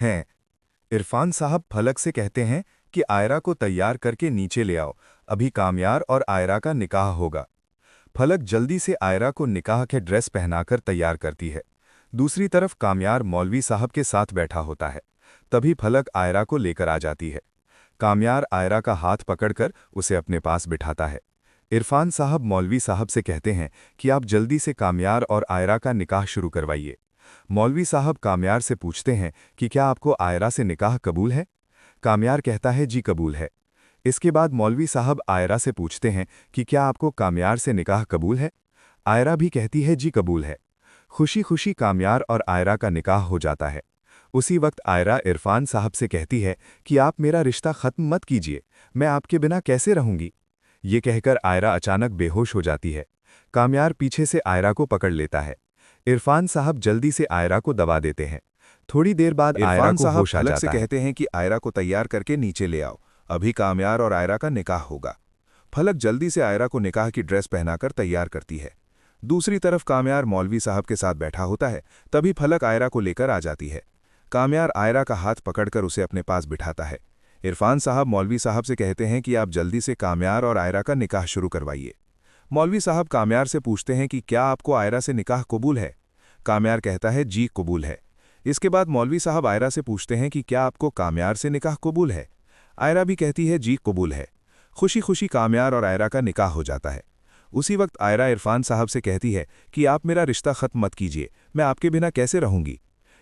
हैं। इरफान साहब फलक से कहते हैं कि आयरा को तैयार करके नीचे ले आओ, अभी कामयार और आयरा का निकाह होगा। फलक जल्दी से आयरा को निकाह के ड्रेस पहनाकर तैयार करती है। दूसरी तरफ कामयार मौलवी साहब के साथ बैठा होता है। तभी फलक आयरा को लेकर आ जाती है। कामयार आयरा का हाथ पकड़कर उसे अपने पास बिठाता है। इरफान साहब मौलवी साहब से कहते हैं कि आप जल्दी से कामयार और आयरा का निकाह शुरू करवाइए। मौलवी साहब कामयार से पूछते हैं कि क्या आपको आयरा से निकाह कबूल है। कामयार कहता है जी कबूल है। इसके बाद मौलवी साहब आयरा से पूछते हैं कि क्या आपको कामयार से निकाह कबूल है। आयरा भी कहती है जी कबूल है। खुशी खुशी कामयार और आयरा का निकाह हो जाता है। उसी वक्त आयरा इरफान साहब से कहती है कि आप मेरा रिश्ता ख़त्म मत कीजिए, मैं आपके बिना कैसे रहूंगी। ये कहकर आयरा अचानक बेहोश हो जाती है। कामयार पीछे से आयरा को पकड़ लेता है। इरफान साहब जल्दी से आयरा को दबा देते हैं। थोड़ी देर बाद आयरा को होश आ जाता है। से कहते हैं कि आयरा को तैयार करके नीचे ले आओ, अभी कामयार और आयरा का निकाह होगा। फलक जल्दी से आयरा को निकाह की ड्रेस पहनाकर तैयार करती है। दूसरी तरफ कामयार मौलवी साहब के साथ बैठा होता है। तभी फलक आयरा को लेकर आ जाती है। कामयार आयरा का हाथ पकड़कर उसे अपने पास बिठाता है। इरफान साहब मौलवी साहब से कहते हैं कि आप जल्दी से कामयार और आयरा का निकाह शुरू करवाइए। मौलवी साहब कामयार से पूछते हैं कि क्या आपको आयरा से निकाह कबूल है। कामयार कहता है जी कबूल है। इसके बाद मौलवी साहब आयरा से पूछते हैं कि क्या आपको कामयार से निकाह कबूल है। आयरा भी कहती है जी कबूल है। खुशी खुशी कामयार और आयरा का निकाह हो जाता है। उसी वक्त आयरा इरफान साहब से कहती है कि आप मेरा रिश्ता ख़त्म मत कीजिए, मैं आपके बिना कैसे रहूंगी।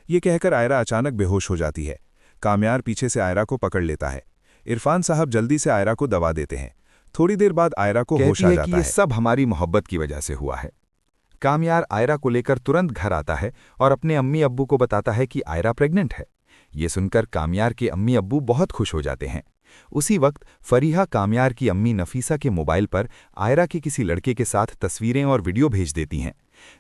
ये कहकर आयरा अचानक बेहोश हो जाती है। कामयार पीछे से आयरा को पकड़ लेता है। इरफान साहब जल्दी से आयरा को दबा देते हैं। थोड़ी देर बाद आयरा को होश आ जाता है। ये सब हमारी मोहब्बत की वजह से हुआ है। कामयार आयरा को लेकर तुरंत घर आता है और अपने अम्मी अब्बू को बताता है कि आयरा प्रेग्नेंट है। ये सुनकर कामयार के अम्मी अब्बू बहुत खुश हो जाते हैं। उसी वक्त फरीहा कामयार की अम्मी नफीसा के मोबाइल पर आयरा के किसी लड़के के साथ तस्वीरें और वीडियो भेज देती हैं।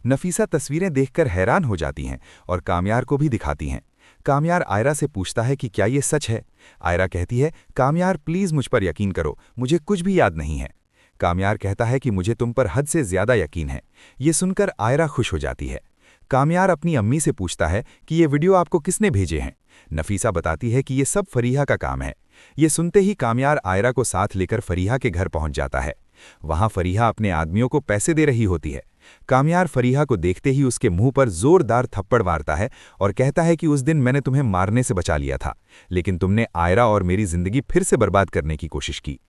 नफीसा तस्वीरें देखकर हैरान हो जाती हैं और कामयार को भी दिखाती हैं। कामयार आयरा से पूछता है कि क्या ये सच है। आयरा कहती है कामयार प्लीज़ मुझ पर यकीन करो, मुझे कुछ भी याद नहीं है। कामयार कहता है कि मुझे तुम पर हद से ज़्यादा यकीन है। ये सुनकर आयरा खुश हो जाती है। कामयार अपनी अम्मी से पूछता है कि ये वीडियो आपको किसने भेजे हैं। नफीसा बताती है कि ये सब फरीहा का काम है। ये सुनते ही कामयार आयरा को साथ लेकर फरीहा के घर पहुंच जाता है। वहां फरीहा अपने आदमियों को पैसे दे रही होती है। कामयार फरीहा को देखते ही उसके मुंह पर जोरदार थप्पड़ मारता है और कहता है कि उस दिन मैंने तुम्हें मारने से बचा लिया था, लेकिन तुमने आयरा और मेरी जिंदगी फिर से बर्बाद करने की कोशिश की।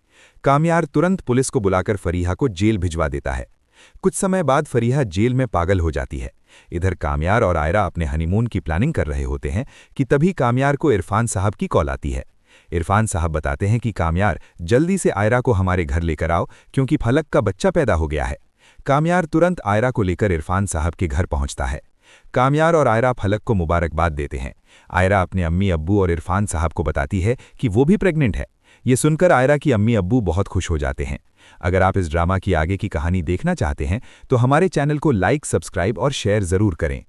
कामयार तुरंत पुलिस को बुलाकर फरीहा को जेल भिजवा देता है। कुछ समय बाद फरीहा जेल में पागल हो जाती है। इधर कामयार और आयरा अपने हनीमून की प्लानिंग कर रहे होते हैं कि तभी कामयार को इरफान साहब की कॉल आती है। इरफान साहब बताते हैं कि कामयार जल्दी से आयरा को हमारे घर लेकर आओ, क्योंकि फलक का बच्चा पैदा हो गया है। कामयार तुरंत आयरा को लेकर इरफान साहब के घर पहुंचता है। कामयार और आयरा फलक को मुबारकबाद देते हैं। आयरा अपने अम्मी अब्बू और इरफान साहब को बताती है कि वो भी प्रेग्नेंट है। ये सुनकर आयरा की अम्मी अब्बू बहुत खुश हो जाते हैं। अगर आप इस ड्रामा की आगे की कहानी देखना चाहते हैं तो हमारे चैनल को लाइक, सब्सक्राइब और शेयर ज़रूर करें।